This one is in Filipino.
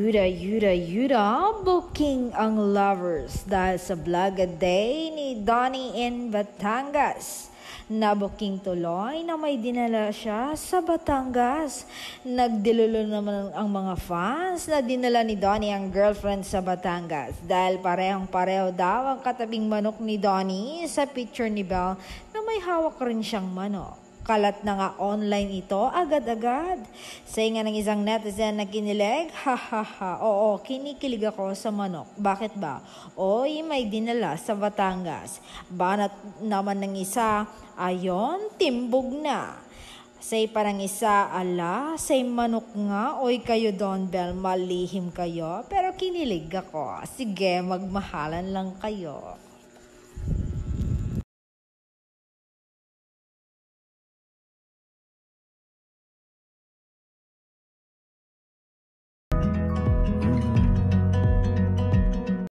Yuda, booking ang lovers dahil sa vlog a day ni Donnie in Batangas. Nabuking tuloy na may dinala siya sa Batangas. Nagdilulo naman ang mga fans na dinala ni Donnie ang girlfriend sa Batangas dahil parehong-pareho daw ang katabing manok ni Donnie sa picture ni Belle na may hawak rin siyang manok. Kalat na nga online ito agad-agad. Say nga ng isang netizen na kinilig, oo, kinikilig ako sa manok. Bakit ba? Oy, may dinala sa Batangas. Banat naman ng isa, ayon, timbog na. Say parang isa, ala, say manok nga, oy kayo Don Bell, malihim kayo. Pero kinilig ako. Sige, magmahalan lang kayo.